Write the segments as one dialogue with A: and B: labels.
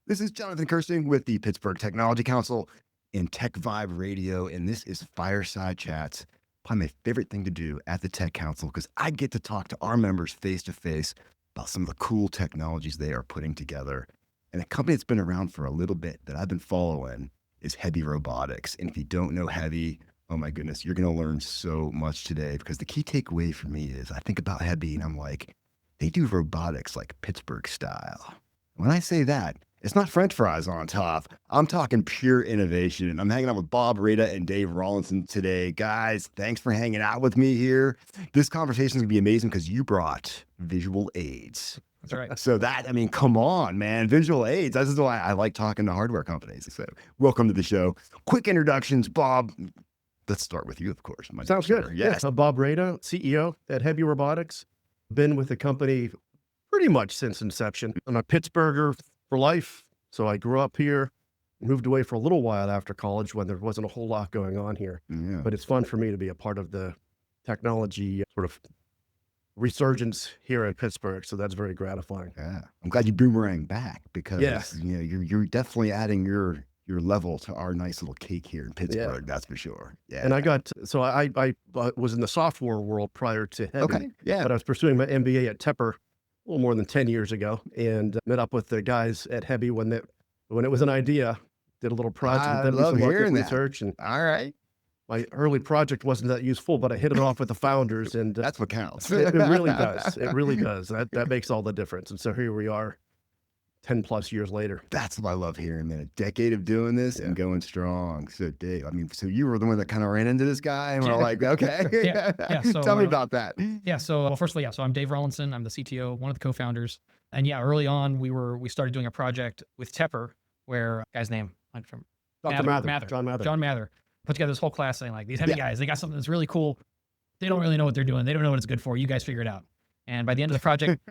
A: This is Jonathan Kirsting with the Pittsburgh Technology Council and TechVibe Radio, and this is Fireside Chats. Probably my favorite thing to do at the Tech Council because I get to talk to our members face to face about some of the cool technologies they are putting together. And a company that's been around for a little bit that I've been following is HEBI Robotics. And if you don't know HEBI, oh my goodness, you're going to learn so much today, because the key takeaway for me is I think about HEBI and I'm like, they do robotics like Pittsburgh style. When I say that, it's not French fries on top. I'm talking pure innovation. I'm hanging out with Bob Rada and Dave Rawlinson today. Guys, thanks for hanging out with me here. This conversation is going to be amazing because you brought visual aids.
B: That's right.
A: So that, I mean, come on, man. Visual aids. This is why I like talking to hardware companies. So welcome to the show. Quick introductions, Bob. Let's start with you, of course.
C: Sounds good.
A: Yes.
C: I'm Bob Rada, CEO at HEBI Robotics. Been with the company pretty much since inception. I'm a Pittsburgher for life. So I grew up here, moved away for a little while after college when there wasn't a whole lot going on here.
A: Yeah.
C: But it's fun for me to be a part of the technology sort of resurgence here in Pittsburgh. So that's very gratifying.
A: Yeah. I'm glad you boomerang back because
C: Yeah.
A: you know, you're definitely adding your level to our nice little cake here in Pittsburgh. That's for sure. Yeah.
C: And I was in the software world prior to HEBI.
A: Okay. Yeah.
C: But I was pursuing my MBA at Tepper a little more than 10 years ago, and met up with the guys at HEBI when it was an idea, did a little project,
A: I
C: did
A: love
C: some market
A: hearing that.
C: research, and
A: All right.
C: my early project wasn't that useful, but I hit it off with the founders, and
A: That's what counts.
C: it really does. It really does. That makes all the difference. And so here we are 10 plus years later.
A: That's what I love hearing, man. A decade of doing this and going strong. So Dave, I mean, so you were the one that kind of ran into this guy and we're like, okay.
B: Yeah. So,
A: Tell me about that.
B: Yeah. So, first of all, so I'm Dave Rawlinson. I'm the CTO, one of the co-founders. And yeah, early on, we started doing a project with Tepper where guy's name, I'm from
C: John Mather.
B: Put together this whole class saying like, these heavy guys, they got something that's really cool. They don't really know what they're doing. They don't know what it's good for. You guys figure it out. And by the end of the project,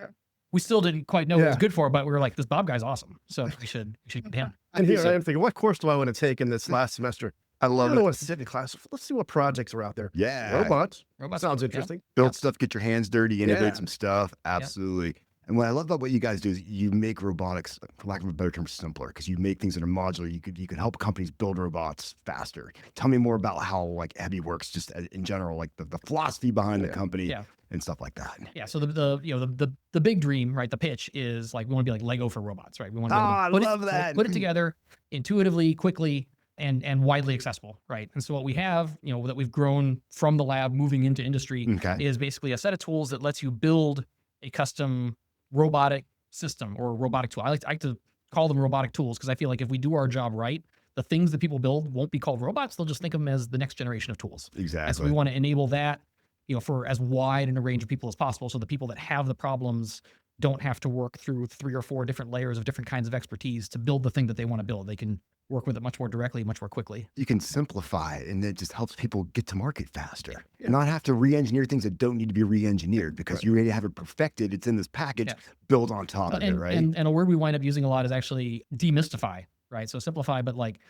B: we still didn't quite know what it was good for, but we were like, this Bob guy's awesome. So we should get him.
C: And here I am thinking, what course do I want to take in this last semester?
A: I love
C: I don't
A: it.
C: want to sit in class. Let's see what projects are out there.
A: Yeah.
C: Robots.
B: Robots
C: Sounds
B: yeah.
C: interesting.
A: Build stuff, get your hands dirty, innovate
C: Yeah.
A: some stuff. Absolutely. And what I love about what you guys do is you make robotics, for lack of a better term, simpler, because you make things that are modular. You could help companies build robots faster. Tell me more about how like HEBI works, just in general, like the philosophy behind the company and stuff like that.
B: Yeah. So the big dream, right? The pitch is like, we want to be like Lego for robots, right? We want to put it together intuitively, quickly, and widely accessible, right? And so what we have, that we've grown from the lab moving into industry is basically a set of tools that lets you build a custom robotic system or robotic tool. I like to call them robotic tools because I feel like if we do our job right, the things that people build won't be called robots. They'll just think of them as the next generation of tools.
A: Exactly.
B: And so we want to enable that, for as wide a range of people as possible. So the people that have the problems don't have to work through 3 or 4 different layers of different kinds of expertise to build the thing that they want to build. They can work with it much more directly, much more quickly.
A: You can simplify it, and it just helps people get to market faster. Not have to re-engineer things that don't need to be re-engineered because you already have it perfected. It's in this package, build on top of it, right?
B: And a word we wind up using a lot is actually demystify, right? So simplify, but like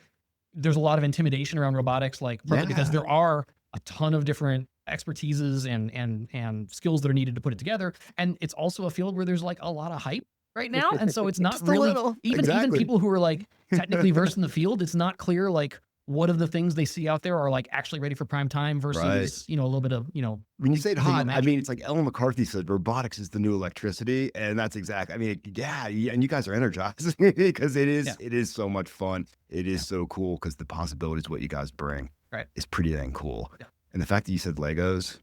B: there's a lot of intimidation around robotics, like because there are a ton of different expertises and skills that are needed to put it together. And it's also a field where there's like a lot of hype right now. And so it's not really, even people who are like technically versed in the field, it's not clear like what of the things they see out there are like actually ready for prime time versus, a little bit of,
A: when you say it hot, I mean, it's like Ellen McCarthy said, robotics is the new electricity. And that's exactly, I mean, and you guys are energized because it is so much fun. It is so cool because the possibilities, what you guys bring is pretty dang cool. Yeah. And the fact that you said Legos,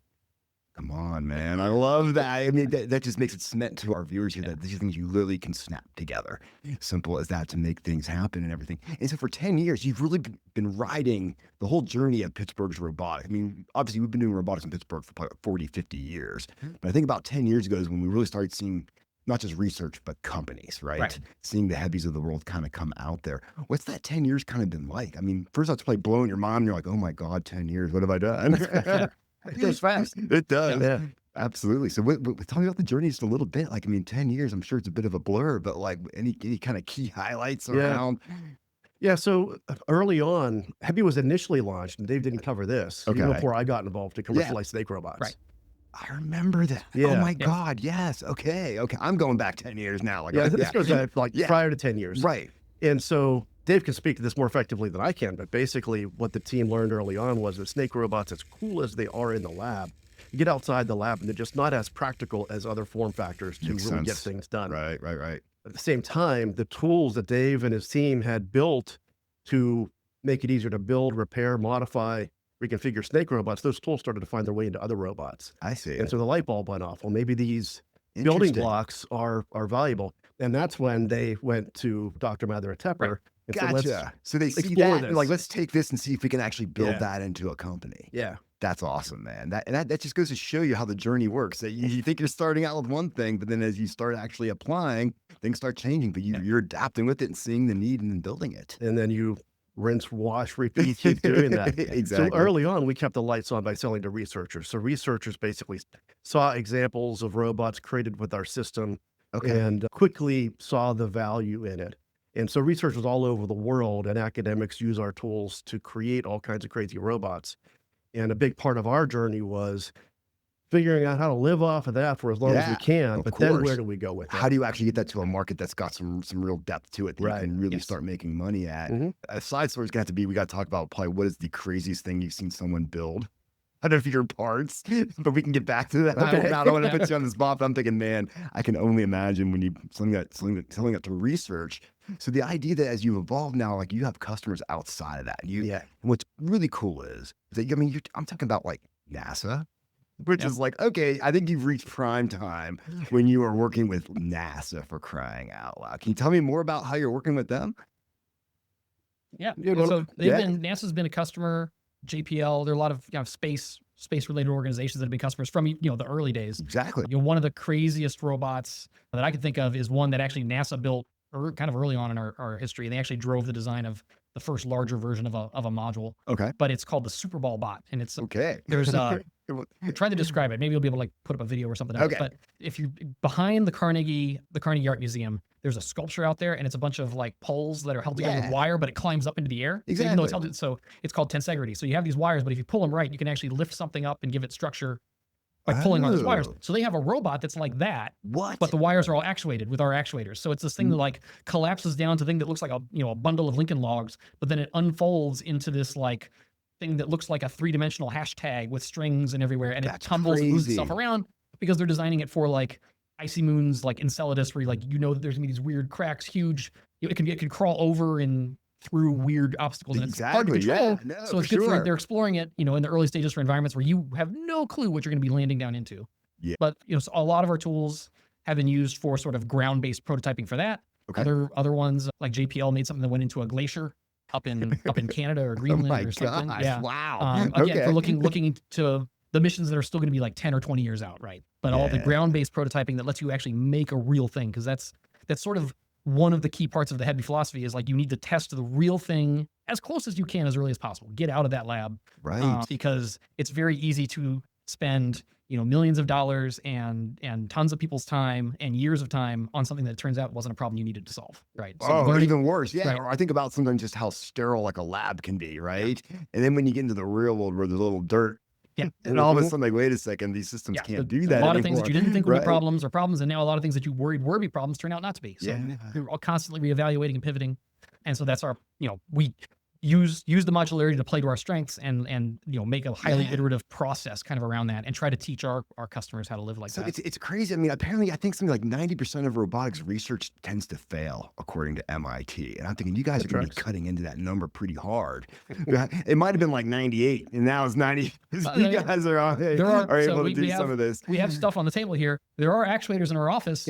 A: come on, man. I love that. I mean, that just makes it cement to our viewers here that these are things you literally can snap together. Simple as that to make things happen and everything. And so for 10 years, you've really been riding the whole journey of Pittsburgh's robotics. I mean, obviously, we've been doing robotics in Pittsburgh for probably 40, 50 years. But I think about 10 years ago is when we really started seeing not just research, but companies, right? Seeing the HEBIs of the world kind of come out there. What's that 10 years kind of been like? I mean, first it's probably blowing your mind. You're like, oh my God, 10 years, what have I done?
C: It goes fast.
A: It does.
C: Yeah.
A: Absolutely. So tell me about the journey just a little bit. Like, I mean, 10 years, I'm sure it's a bit of a blur, but like any kind of key highlights around?
C: Yeah, so early on, HEBI was initially launched, and Dave didn't cover this, even before I got involved to commercialize snake robots.
B: Right.
A: I remember that.
C: Yeah.
A: Oh my God. Yes. Okay. I'm going back 10 years now. Like,
C: this goes back like prior to 10 years.
A: Right.
C: And so Dave can speak to this more effectively than I can, but basically what the team learned early on was that snake robots, as cool as they are in the lab, you get outside the lab and they're just not as practical as other form factors to really get things done.
A: Right.
C: At the same time, the tools that Dave and his team had built to make it easier to build, repair, modify, reconfigure snake robots, those tools started to find their way into other robots.
A: I see.
C: And so the light bulb went off. Well, maybe these building blocks are valuable. And that's when they went to Dr. Mather at Tepper.
A: Right.
C: And
A: Gotcha. So they see
C: explore
A: that,
C: this.
A: and like, let's take this and see if we can actually build that into a company.
C: Yeah.
A: That's awesome, man. That just goes to show you how the journey works. That you think you're starting out with one thing, but then as you start actually applying, things start changing. But you're adapting with it and seeing the need and then building it.
C: And then you rinse, wash, repeat, keep doing that.
A: Exactly.
C: So early on, we kept the lights on by selling to researchers. So researchers basically saw examples of robots created with our system and quickly saw the value in it. And so researchers all over the world and academics use our tools to create all kinds of crazy robots. And a big part of our journey was figuring out how to live off of that for as long as we can. But then where do we go with it?
A: How do you actually get that to a market that's got some real depth to it that you can really start making money at? A side story is going to have to be, we got to talk about probably what is the craziest thing you've seen someone build. I don't know if your parts, but we can get back to that. I don't want to put you on the spot, but I'm thinking, man, I can only imagine when you selling that to research. So the idea that as you evolve now, like you have customers outside of that. And what's really cool is that, I mean, I'm talking about like NASA, which is like, okay, I think you've reached prime time when you are working with NASA, for crying out loud. Can you tell me more about how you're working with them?
B: Yeah. So NASA's been a customer. JPL, there are a lot of space related organizations that have been customers from the early days.
A: Exactly.
B: One of the craziest robots that I can think of is one that actually NASA built kind of early on in our history. They actually drove the design of the first larger version of a module.
A: Okay.
B: But it's called the Super Ball bot, and it's there's trying to describe it. Maybe you'll be able to put up a video or something.
A: Okay.
B: But if you behind the Carnegie Art Museum, there's a sculpture out there, and it's a bunch of like poles that are held together with wire, but it climbs up into the air.
A: Exactly.
B: Even though it's held, so it's called tensegrity. So you have these wires, but if you pull them right, you can actually lift something up and give it structure by pulling on those wires. So they have a robot that's like that.
A: What?
B: But the wires are all actuated with our actuators. So it's this thing that like collapses down to a thing that looks like a bundle of Lincoln logs, but then it unfolds into this like thing that looks like a 3-dimensional hashtag with strings and everywhere, and it tumbles and moves itself around because they're designing it for like icy moons like Enceladus, where that there's gonna be these weird cracks, huge. It can crawl over and through weird obstacles, and it's hard to control. So it's good for they're exploring it, in the early stages for environments where you have no clue what you're going to be landing down into. Yeah. But so a lot of our tools have been used for sort of ground-based prototyping for that. Okay. Other ones like JPL made something that went into a glacier up in Canada or Greenland or something.
A: Gosh,
B: yeah.
A: Wow.
B: Again, for looking into the missions that are still going to be like 10 or 20 years out, right? But all the ground-based prototyping that lets you actually make a real thing, because that's sort of one of the key parts of the HEBI philosophy is like you need to test the real thing as close as you can as early as possible. Get out of that lab,
A: right?
B: Because it's very easy to spend millions of dollars and tons of people's time and years of time on something that turns out wasn't a problem you needed to solve, right?
A: So even worse, Right. Or I think about sometimes just how sterile like a lab can be, right? And then when you get into the real world where there's a little dirt.
B: Yeah.
A: And all of a sudden, like, wait a second, these systems can't do that.
B: A lot
A: anymore.
B: of things that you didn't think would be problems are problems, and now a lot of things that you worried were be problems turn out not to be. So we're all constantly reevaluating and pivoting. And so that's our, we use the modularity to play to our strengths and make a highly iterative process kind of around that and try to teach our customers how to live like that.
A: So it's crazy. I mean, apparently I think something like 90% of robotics research tends to fail according to MIT. And I'm thinking you guys are going to be cutting into that number pretty hard. It might have been like 98 and now it's 90. You guys are able to do some of this.
B: We have stuff on the table here. There are actuators in our office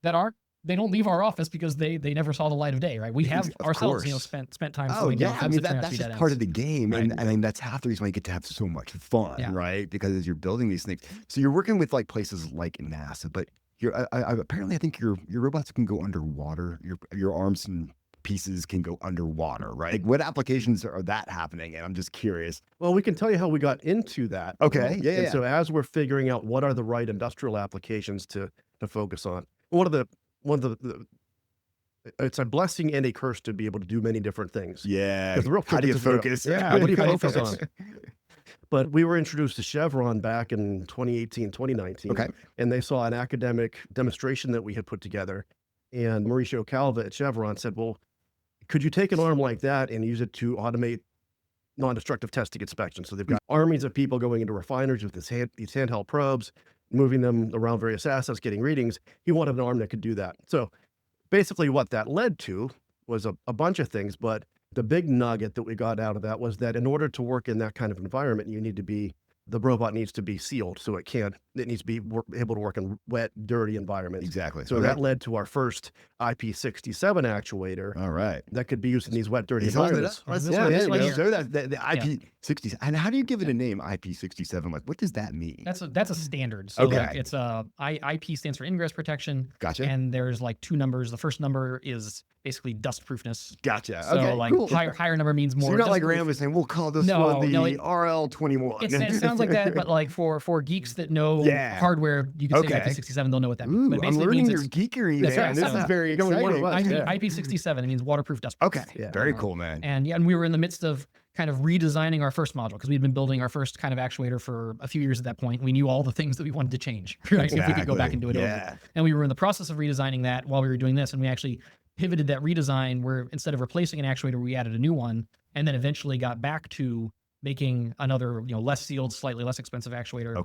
B: that they don't leave our office because they never saw the light of day, right? We have ourselves, spent time.
A: Oh yeah, I mean that's just part of the game, right. And I mean that's half the reason why you get to have so much fun, right? Because as you're building these things, so you're working with like places like NASA, but apparently I think your robots can go underwater. Your arms and pieces can go underwater, right? Like what applications are that happening? And I'm just curious.
C: Well, we can tell you how we got into that.
A: Okay,
C: And so as we're figuring out what are the right industrial applications to focus on, it's a blessing and a curse to be able to do many different things.
A: Yeah.
C: The real
A: how do you focus?
C: What do you focus on? But we were introduced to Chevron back in 2018, 2019.
A: Okay.
C: And they saw an academic demonstration that we had put together. And Mauricio Calva at Chevron said, well, could you take an arm like that and use it to automate non-destructive testing inspection? So they've got armies of people going into refineries with these handheld probes, moving them around various assets, getting readings. He wanted an arm that could do that. So basically what that led to was a bunch of things, but the big nugget that we got out of that was that in order to work in that kind of environment, the robot needs to be sealed. So it needs to be able to work in wet, dirty environments.
A: Exactly.
C: So that led to our first IP67 actuator.
A: All right.
C: That could be used in these wet, dirty environments.
A: Let's show that the IP67. And how do you give it a name, IP67? Like, what does that mean?
B: That's a standard. So like it's IP stands for ingress protection.
A: Gotcha.
B: And there's like 2 numbers. The first number is basically dust proofness.
A: Gotcha.
B: So like higher number means more.
A: So you're not like Ram was saying, we'll call this one the RL21.
B: It sounds like that, but like for geeks that know hardware, you can say IP67, they'll know what that means. But
A: I'm learning your geekery, man.
B: Right.
A: This is very exciting.
B: IP67, it means waterproof dust proof.
A: Very cool, man.
B: And we were in the midst of kind of redesigning our first module because we'd been building our first kind of actuator for a few years at that point. We knew all the things that we wanted to change, right? If we could go back and do it over. And we were in the process of redesigning that while we were doing this, and we actually pivoted that redesign where instead of replacing an actuator, we added a new one, and then eventually got back to making another, less sealed, slightly less expensive actuator,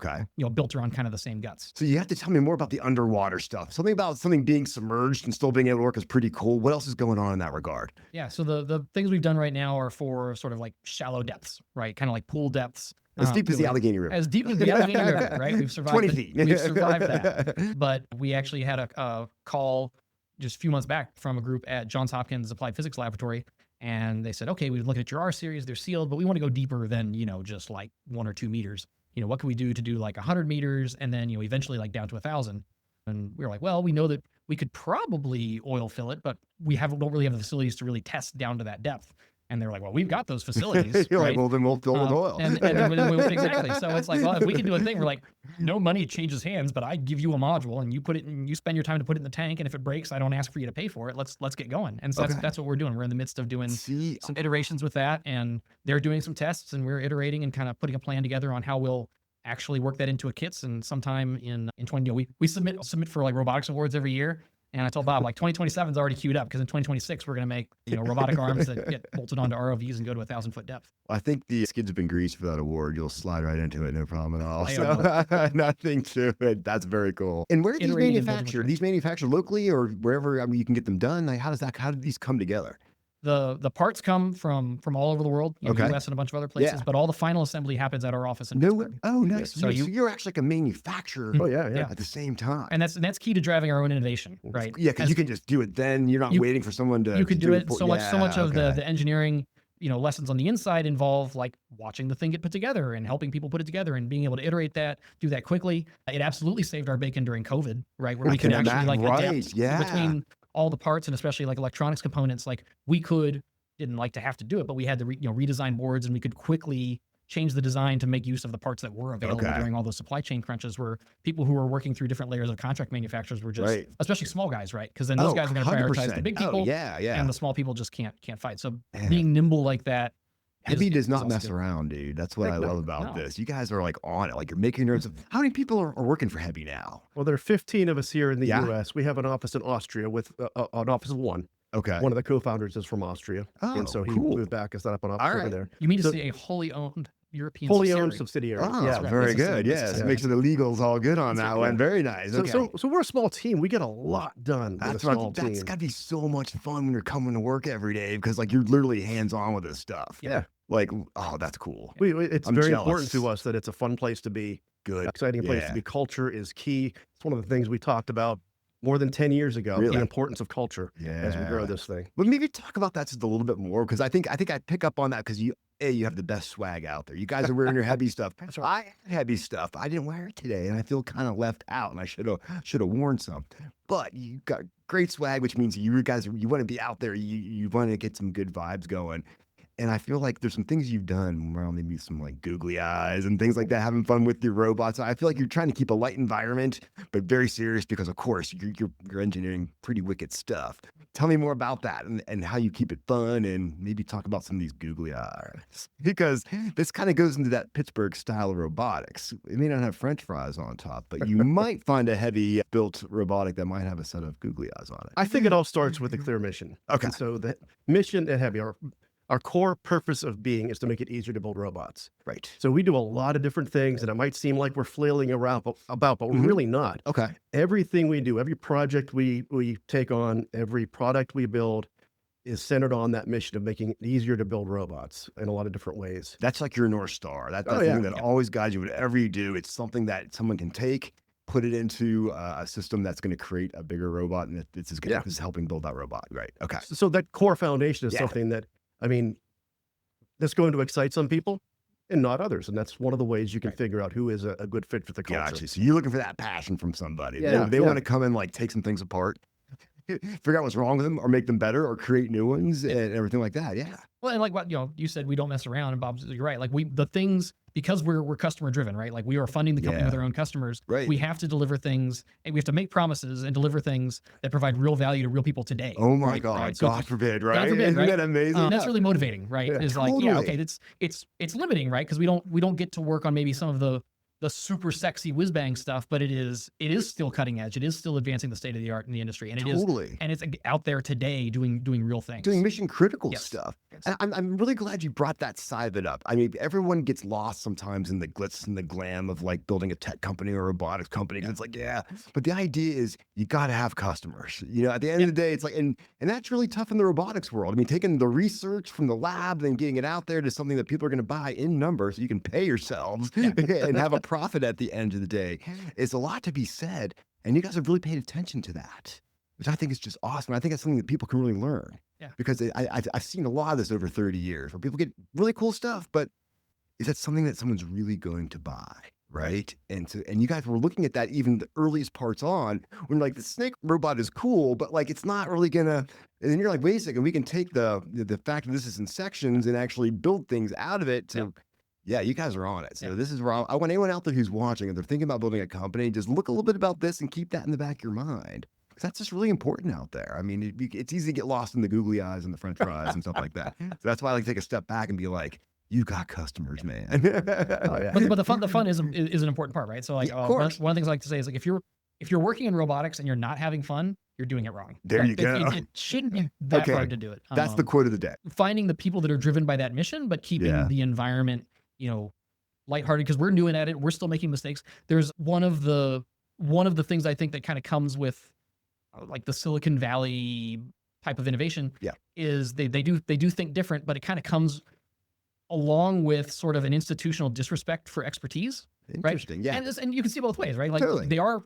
B: built around kind of the same guts.
A: So you have to tell me more about the underwater stuff. Something about something being submerged and still being able to work is pretty cool. What else is going on in that regard?
B: Yeah, so the things we've done right now are for sort of like shallow depths, right? Kind of like pool depths.
A: As deep as the Allegheny River.
B: As deep as the Allegheny River, right? We've survived
A: 20 feet.
B: We've survived that. But we actually had a call just a few months back from a group at Johns Hopkins Applied Physics Laboratory. And they said, okay, we've looked at your R series, they're sealed, but we want to go deeper than, just like 1 or 2 meters. What can we do to do like 100 meters and then, eventually like down to 1,000? And we were like, well, we know that we could probably oil fill it, but we don't really have the facilities to really test down to that depth. And they're like, well, we've got those facilities.
A: You're
B: right?
A: like, well, then we'll fill with oil.
B: And exactly. So it's like, well, if we can do a thing, we're like, no money changes hands, but I give you a module and you put it in, you spend your time to put it in the tank. And if it breaks, I don't ask for you to pay for it. Let's get going. And so that's what we're doing. We're in the midst of doing some iterations with that, and they're doing some tests, and we're iterating and kind of putting a plan together on how we'll actually work that into a kits. And sometime in 20, we submit for like robotics awards every year. And I told Bob, like 2027 is already queued up because in 2026 we're going to make robotic arms that get bolted onto ROVs and go to 1,000-foot depth.
A: Well, I think the skids have been greased for that award. You'll slide right into it, no problem at all. So nothing to it. That's very cool. And where are these manufactured? Are these manufactured locally or wherever you can get them done? Like, how do these come together?
B: The parts come from all over the world, US and a bunch of other places, but all the final assembly happens at our office in Pittsburgh.
A: Oh, nice. So you're actually like a manufacturer at the same time.
B: And that's key to driving our own innovation, right?
A: Yeah, because you can just do it then. You're not waiting for someone to
B: You could do it. So much of the engineering lessons on the inside involve like watching the thing get put together and helping people put it together and being able to iterate that, do that quickly. It absolutely saved our bacon during COVID, right? Where we could actually adapt between all the parts, and especially like electronics components. Like didn't like to have to do it, but we had to redesign boards, and we could quickly change the design to make use of the parts that were available during all those supply chain crunches, where people who were working through different layers of contract manufacturers were just, especially small guys, right? Because then those guys are going to prioritize the big people, and the small people just can't fight. So being nimble like that.
A: HEBI does not mess around, dude. That's what I love about this. You guys are like on it. Like you're making nerves. How many people are working for HEBI now?
C: Well, there are 15 of us here in the U.S. We have an office in Austria with an office of 1.
A: Okay.
C: One of the co-founders is from Austria. And so he moved back and set up an office over there.
B: You mean to say a wholly owned European
C: owned subsidiary.
A: Oh, very good. Yes. Make sure the legal's all good on that one. Very nice.
C: So we're a small team. We get a lot done with a small team.
A: That's got to be so much fun when you're coming to work every day because like you're literally hands-on with this stuff.
C: Yeah.
A: Like, that's cool.
C: It's very important to us that it's a fun place to be.
A: Good.
C: Exciting place to be. Culture is key. It's one of the things we talked about more than 10 years ago, the importance of culture as we grow this thing.
A: But maybe talk about that just a little bit more, because I think I pick up on that because you have the best swag out there. You guys are wearing your HEBI stuff. I had HEBI stuff. I didn't wear it today, and I feel kind of left out, and I should have worn some. But you got great swag, which means you guys want to be out there. You want to get some good vibes going. And I feel like there's some things you've done around maybe some like googly eyes and things like that, having fun with your robots. I feel like you're trying to keep a light environment, but very serious because, of course, you're engineering pretty wicked stuff. Tell me more about that and how you keep it fun, and maybe talk about some of these googly eyes, because this kind of goes into that Pittsburgh style of robotics. It may not have French fries on top, but you might find a heavy built robotic that might have a set of googly eyes on it.
C: I think it all starts with a clear mission.
A: Okay.
C: And so the mission at HEBI, our core purpose of being is to make it easier to build robots.
A: Right.
C: So we do a lot of different things, and it might seem like we're flailing around but we're really not.
A: Okay.
C: Everything we do, every project we take on, every product we build is centered on that mission of making it easier to build robots in a lot of different ways.
A: That's like your North Star. That's the thing that always guides you whatever you do. It's something that someone can take, put it into a system that's going to create a bigger robot, and this is helping build that robot. Right. Okay.
C: So that core foundation is something that, I mean, that's going to excite some people and not others. And that's one of the ways you can figure out who is a good fit for the culture.
A: Gotcha. So you're looking for that passion from somebody.
C: Yeah.
A: They want to come and like take some things apart, figure out what's wrong with them, or make them better, or create new ones and everything like that. Yeah.
B: Well, and like what you said, we don't mess around, and Bob's, you're right. Like the things, because we're customer driven, right? Like we are funding the company with our own customers.
A: Right.
B: We have to deliver things, and we have to make promises and deliver things that provide real value to real people today.
A: Oh my God. Right? So God forbid, right?
B: God forbid,
A: Isn't that amazing?
B: And that's really motivating, right?
A: Yeah,
B: Is
A: totally.
B: like, okay, it's limiting, right? Because we don't get to work on maybe some of the super sexy whiz bang stuff, but it is still cutting edge. It is still advancing the state of the art in the industry, and it's out there today doing real things,
A: doing mission critical stuff. And I'm really glad you brought that side of it up. I mean, everyone gets lost sometimes in the glitz and the glam of like building a tech company or a robotics company. It's like, but the idea is you got to have customers. At the end of the day, it's like, and that's really tough in the robotics world. I mean, taking the research from the lab and getting it out there to something that people are going to buy in numbers so you can pay yourselves and have a profit at the end of the day is a lot to be said. And you guys have really paid attention to that, which I think is just awesome. I think that's something that people can really learn.
B: Yeah.
A: Because I've seen a lot of this over 30 years where people get really cool stuff, but is that something that someone's really going to buy? Right. And you guys were looking at that even the earliest parts on when like the snake robot is cool, but like it's not really gonna, and then you're like, wait a second, we can take the fact that this is in sections and actually build things out of it to you guys are on it. So this is where I want anyone out there who's watching, if they're thinking about building a company, just look a little bit about this and keep that in the back of your mind. Because that's just really important out there. I mean, it's easy to get lost in the googly eyes and the French fries and stuff like that. So that's why I like to take a step back and be like, you got customers, man.
B: But the fun is an important part, right? So like one of the things I like to say is like if you're working in robotics and you're not having fun, you're doing it wrong.
A: There you go.
B: It shouldn't be that hard to do it.
A: That's the quote of the day.
B: Finding the people that are driven by that mission, but keeping the environment, lighthearted, because we're new at it. We're still making mistakes. There's one of the things I think that kind of comes with like the Silicon Valley type of innovation is they do think different, but it kind of comes along with sort of an institutional disrespect for expertise.
A: Interesting,
B: right? And you can see both ways, right? Like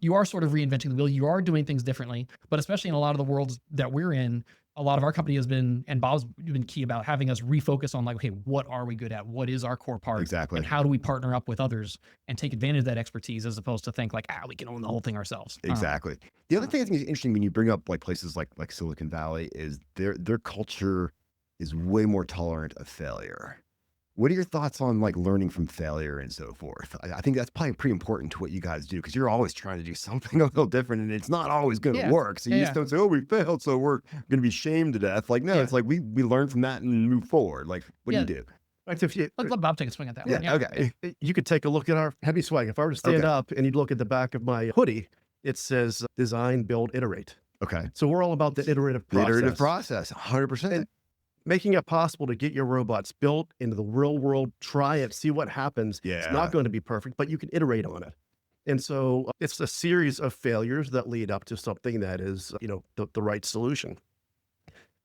B: you are sort of reinventing the wheel. You are doing things differently, but especially in a lot of the worlds that we're in, a lot of our company has been, and Bob's been key about having us refocus on like, okay, what are we good at? What is our core part?
A: Exactly.
B: And how do we partner up with others and take advantage of that expertise as opposed to think like, we can own the whole thing ourselves.
A: Exactly. The other thing I think is interesting when you bring up like places like Silicon Valley is their culture is way more tolerant of failure. What are your thoughts on like learning from failure and so forth? I think that's probably pretty important to what you guys do, because you're always trying to do something a little different and it's not always going to work. So you just don't say, oh, we failed, so we're going to be shamed to death. Like, no, it's like we learn from that and move forward. Like, what do you do?
B: Let Bob take a swing at that one.
A: Okay.
C: You could take a look at our HEBI swag. If I were to stand up and you'd look at the back of my hoodie, it says design, build, iterate.
A: Okay.
C: So we're all about the iterative process.
A: The iterative process, 100%.
C: And making it possible to get your robots built into the real world, try it, see what happens. It's not going to be perfect, but you can iterate on it. And so it's a series of failures that lead up to something that is, the right solution.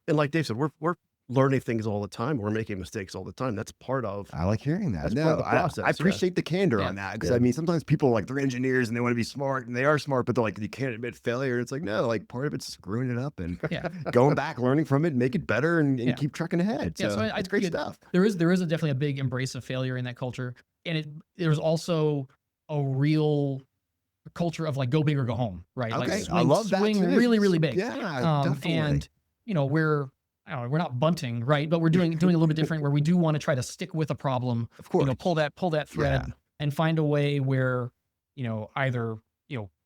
C: And like Dave said, we're learning things all the time. We're making mistakes all the time. That's part of.
A: I like hearing that.
C: That's part of the process.
A: I appreciate the candor on that, because I mean, sometimes people like they're engineers and they want to be smart and they are smart, but they're like, you can't admit failure. It's like, no, like part of it's screwing it up and going back, learning from it, make it better and keep trucking ahead. So it's great stuff.
B: There is definitely a big embrace of failure in that culture. And there's also a real culture of like go big or go home, right?
A: Okay.
B: Like
A: I love that
B: swing
A: too.
B: really, really big.
A: Yeah, definitely.
B: And, I don't know, we're not bunting, right? But we're doing a little bit different, where we do want to try to stick with a problem,
A: Of course,
B: pull that thread and find a way where, either,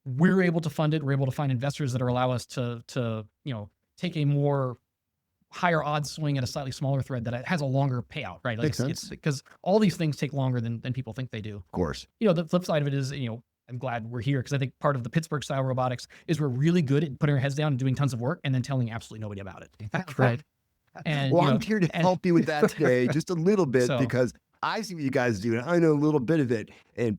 B: we're able to fund it, we're able to find investors that allow us to take a more higher odds swing at a slightly smaller thread that has a longer payout, right? Like
A: Makes sense.
B: It's because all these things take longer than people think they do.
A: Of course.
B: The flip side of it is, I'm glad we're here, because I think part of the Pittsburgh style robotics is we're really good at putting our heads down and doing tons of work and then telling absolutely nobody about it. Right. And
A: I'm here to help you with that today, just a little bit, because I see what you guys do and I know a little bit of it, and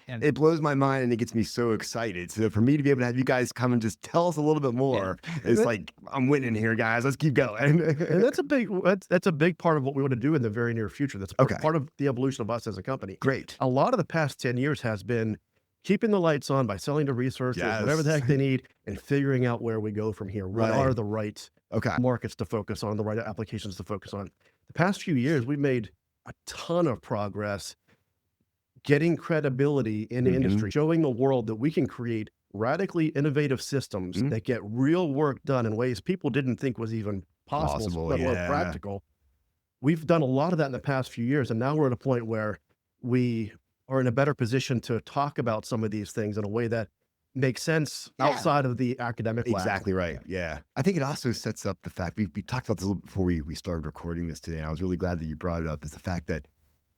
A: it blows my mind and it gets me so excited. So for me to be able to have you guys come and just tell us a little bit more, it's like, I'm winning here, guys. Let's keep going.
C: And that's a big part of what we want to do in the very near future. That's part of the evolution of us as a company.
A: Great.
C: A lot of the past 10 years has been keeping the lights on by selling to researchers, whatever the heck they need, and figuring out where we go from here. What are the right markets to focus on, the right applications to focus on. The past few years, we've made a ton of progress getting credibility in the industry, showing the world that we can create radically innovative systems that get real work done in ways people didn't think was even possible, let alone practical. We've done a lot of that in the past few years, and now we're at a point where we are in a better position to talk about some of these things in a way that makes sense outside of the academic lab.
A: Exactly right. Yeah. I think it also sets up the fact, we talked about this a little before we started recording this today, and I was really glad that you brought it up, is the fact that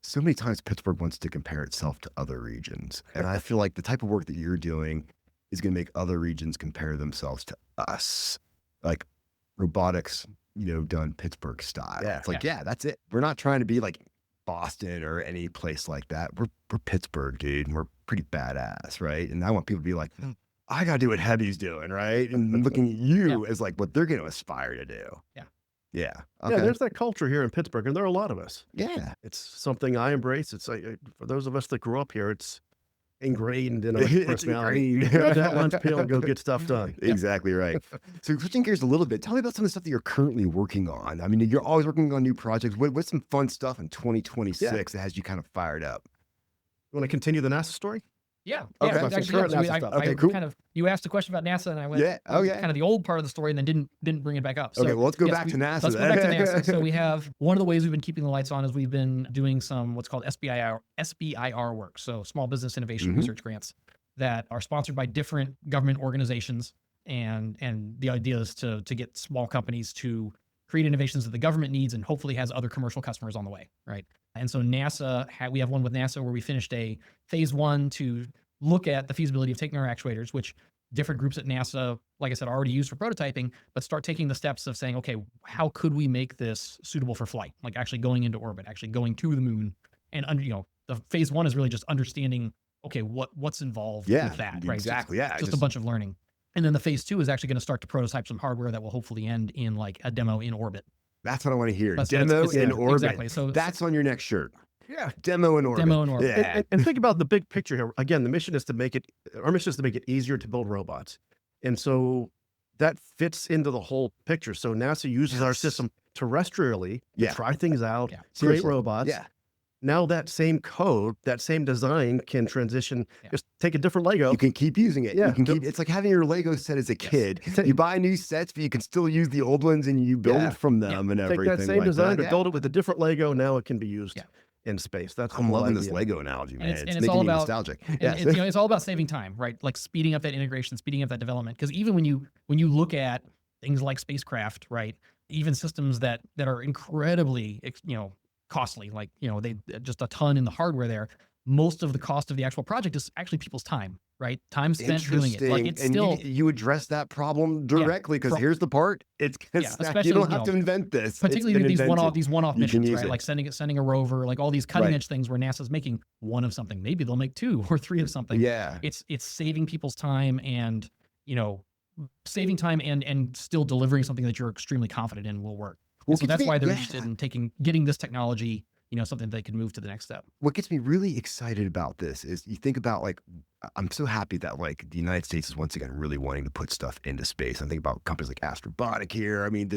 A: so many times Pittsburgh wants to compare itself to other regions. And I feel like the type of work that you're doing is going to make other regions compare themselves to us. Like robotics, done Pittsburgh style. It's like, that's it. We're not trying to be like Boston or any place like that. We're Pittsburgh, dude, and we're pretty badass, right? And I want people to be like, I got to do what HEBI's doing, right? And looking at you as like what they're going to aspire to do. Yeah. Okay.
C: Yeah, there's that culture here in Pittsburgh, and there are a lot of us.
A: Yeah.
C: It's something I embrace. It's like, for those of us that grew up here, it's ingrained in our personality. Grab that lunch pail and go get stuff done.
A: Exactly right. So switching gears a little bit, tell me about some of the stuff that you're currently working on. I mean, you're always working on new projects. What's some fun stuff in 2026 that has you kind of fired up?
C: You want to continue the NASA story?
B: Yeah.
A: Okay.
B: Actually,
A: Cool.
B: You asked a question about NASA, and I went, kind of the old part of the story, and then didn't bring it back up. So,
A: okay, well, let's go back to NASA.
B: Let's go back to NASA. So we have, one of the ways we've been keeping the lights on is we've been doing some what's called SBIR work, so Small Business Innovation Research grants that are sponsored by different government organizations, and the idea is to get small companies to create innovations that the government needs and hopefully has other commercial customers on the way, right? And so NASA, we have one with NASA where we finished a phase 1 to look at the feasibility of taking our actuators, which different groups at NASA, like I said, already used for prototyping, but start taking the steps of saying, okay, how could we make this suitable for flight? Like actually going into orbit, actually going to the moon. And the phase 1 is really just understanding, okay, what's involved with that, right?
A: Exactly.
B: Just a bunch of learning. And then the phase 2 is actually going to start to prototype some hardware that will hopefully end in like a demo in orbit.
A: That's what I want to hear. Demo in orbit.
B: Exactly. So
A: that's on your next shirt. Yeah. Demo in orbit.
B: Demo in orbit.
A: Yeah.
C: And think about the big picture here. Again, our mission is to make it easier to build robots. And so that fits into the whole picture. So NASA uses our system terrestrially to try things out, create robots.
A: Yeah.
C: Now that same code, that same design can transition, just take a different Lego.
A: You can keep using it.
C: Yeah.
A: You can keep, it's like having your Lego set as a kid. You buy new sets, but you can still use the old ones and you build from them and everything.
C: Take that same
A: like
C: design,
A: that.
C: but build it with a different Lego. Now it can be used in space. That's
A: I'm loving this Lego analogy, man. It's making
B: all
A: me
B: about,
A: nostalgic.
B: It's all about saving time, right? Like speeding up that integration, speeding up that development. Because even when you look at things like spacecraft, right? Even systems that are incredibly, costly, like, they just a ton in the hardware there. Most of the cost of the actual project is actually people's time, right? Time spent doing it. Like it's still,
A: you address that problem directly because here's the part. It's
B: especially,
A: you don't have to invent this.
B: Particularly these one-off missions, right? Like sending a rover, like all these cutting edge things where NASA's making one of something. Maybe they'll make 2 or 3 of something.
A: Yeah.
B: It's saving people's time and, saving time and still delivering something that you're extremely confident in will work. Well, so that's why they're interested in getting this technology, something they can move to the next step.
A: What gets me really excited about this is you think about I'm so happy that the United States is once again really wanting to put stuff into space. I think about companies like Astrobotic here. I mean,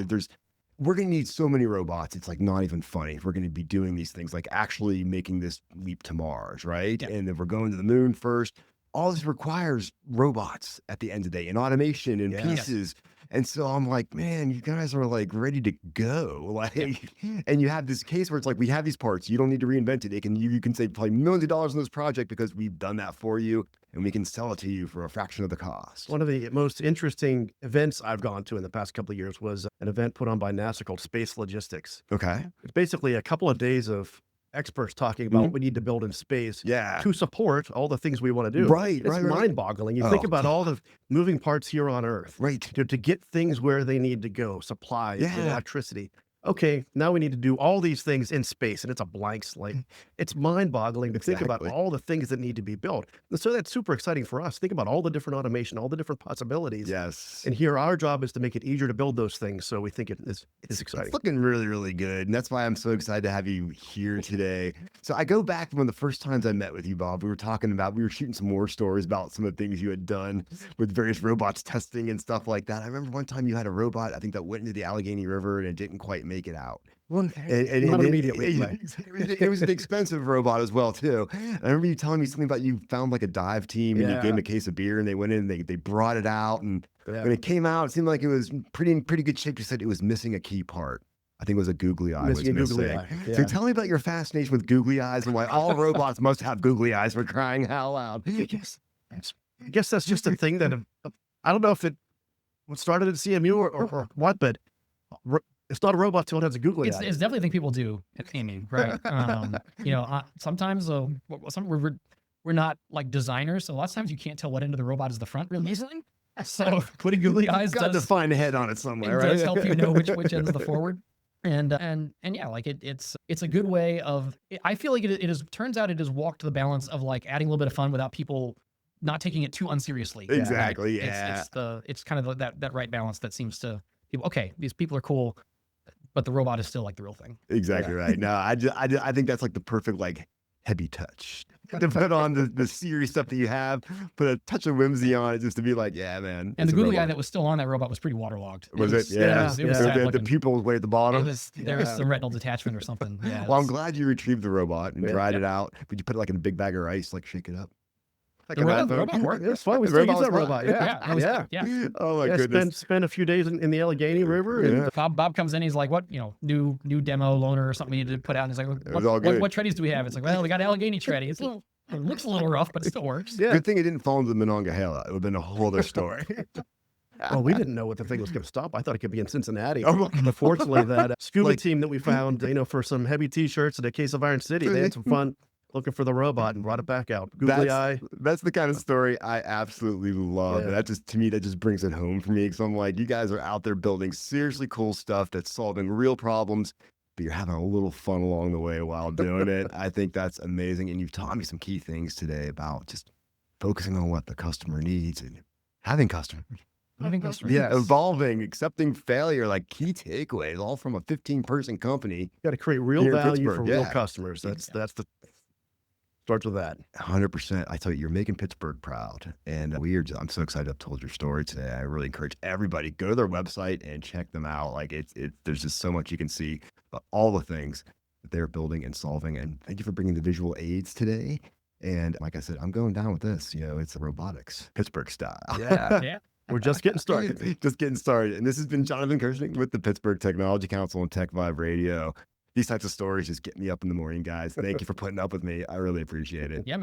A: we're going to need so many robots. It's not even funny. We're going to be doing these things, like actually making this leap to Mars, right? Yeah. And then we're going to the moon first. All this requires robots at the end of the day and automation and pieces. And so I'm like, man, you guys are like ready to go. Like, and you have this case where it's like, we have these parts. You don't need to reinvent it. You can save probably millions of dollars on this project because we've done that for you and we can sell it to you for a fraction of the cost.
C: One of the most interesting events I've gone to in the past couple of years was an event put on by NASA called Space Logistics.
A: Okay.
C: It's basically a couple of days of experts talking about what we need to build in space to support all the things we want to do.
A: Right,
C: it's mind-boggling. You think about all the moving parts here on Earth.
A: Right.
C: To get things where they need to go, supplies, electricity. Okay, now we need to do all these things in space, and it's a blank slate. It's mind-boggling to think about all the things that need to be built. And so that's super exciting for us. Think about all the different automation, all the different possibilities.
A: Yes.
C: And here, our job is to make it easier to build those things. So we think it's exciting.
A: It's looking really, really good. And that's why I'm so excited to have you here today. So I go back from one of the first times I met with you, Bob. We were shooting some war stories about some of the things you had done with various robots testing and stuff like that. I remember one time you had a robot, I think that went into the Allegheny River and it didn't quite make it out.
C: Well, not immediately.
A: It was an expensive robot as well, too. I remember you telling me something about you found like a dive team and you gave them a case of beer and they went in and they brought it out. And when it came out, it seemed like it was pretty good shape. You said it was missing a key part. I think it was a googly eye.
C: Googly eye. Yeah.
A: So tell me about your fascination with googly eyes and why all robots must have googly eyes, for crying out loud.
C: I guess that's just a thing that I don't know if it started at CMU or what, but it's not a robot till it has a googly eye.
B: It's definitely a thing people do at aiming, right? Sometimes we're not like designers, so a lot of times you can't tell what end of the robot is the front really easily. So putting googly eyes
A: got to find a head on it somewhere, right?
B: Does help you know which end is the forward. And yeah, like it's a good way of. I feel like it is. Turns out it has walked the balance of like adding a little bit of fun without people not taking it too unseriously.
A: Exactly.
B: Right?
A: Yeah.
B: It's kind of that right balance that seems to people. Okay, these people are cool, but the robot is still like the real thing.
A: Exactly right. No, I think that's like the perfect like HEBI touch to put on the serious stuff that you have, put a touch of whimsy on it just to be like, yeah, man.
B: And the googly eye that was still on that robot was pretty waterlogged.
A: Was it? Yeah.
B: It was sad
A: the pupil was way at the bottom.
B: There was some retinal detachment or something. Yeah.
A: Well, I'm glad you retrieved the robot and dried it out. But you put it like in a big bag of rice, like shake it up.
B: Like the robot worked.
C: It's fun. We still use that robot. Yeah.
A: Oh my goodness.
C: Spent a few days in the Allegheny River. And
B: Bob comes in. He's like, "What? New demo loaner or something we need to put out." And he's like, "What treaties do we have?" It's like, "Well, we got Allegheny tready. It looks a little rough, but it still works."
A: Yeah. Good thing it didn't fall into the Monongahela. It would have been a whole other story.
C: Well, we didn't know what the thing was going to stop. I thought it could be in Cincinnati. But fortunately, that scuba team that we found, for some HEBI t-shirts and a case of Iron City, they had some fun looking for the robot and brought it back out. Googly eye.
A: That's the kind of story I absolutely love. Yeah. And to me, that just brings it home for me. Because I'm like, you guys are out there building seriously cool stuff that's solving real problems, but you're having a little fun along the way while doing it. I think that's amazing. And you've taught me some key things today about just focusing on what the customer needs and having customers. Yeah, evolving, accepting failure, like key takeaways, all from a 15-person company.
C: You got to create real value for real customers. That's the starts with that.
A: 100%. I tell you, you're making Pittsburgh proud. And I'm so excited I've told your story today. I really encourage everybody, go to their website and check them out. Like there's just so much you can see about all the things that they're building and solving. And thank you for bringing the visual aids today. And like I said, I'm going down with this. It's robotics, Pittsburgh style.
B: Yeah.
C: We're just getting started.
A: And this has been Jonathan Kirschning with the Pittsburgh Technology Council and TechVibe Radio. These types of stories just get me up in the morning, guys. Thank you for putting up with me. I really appreciate it.
B: Yeah, man.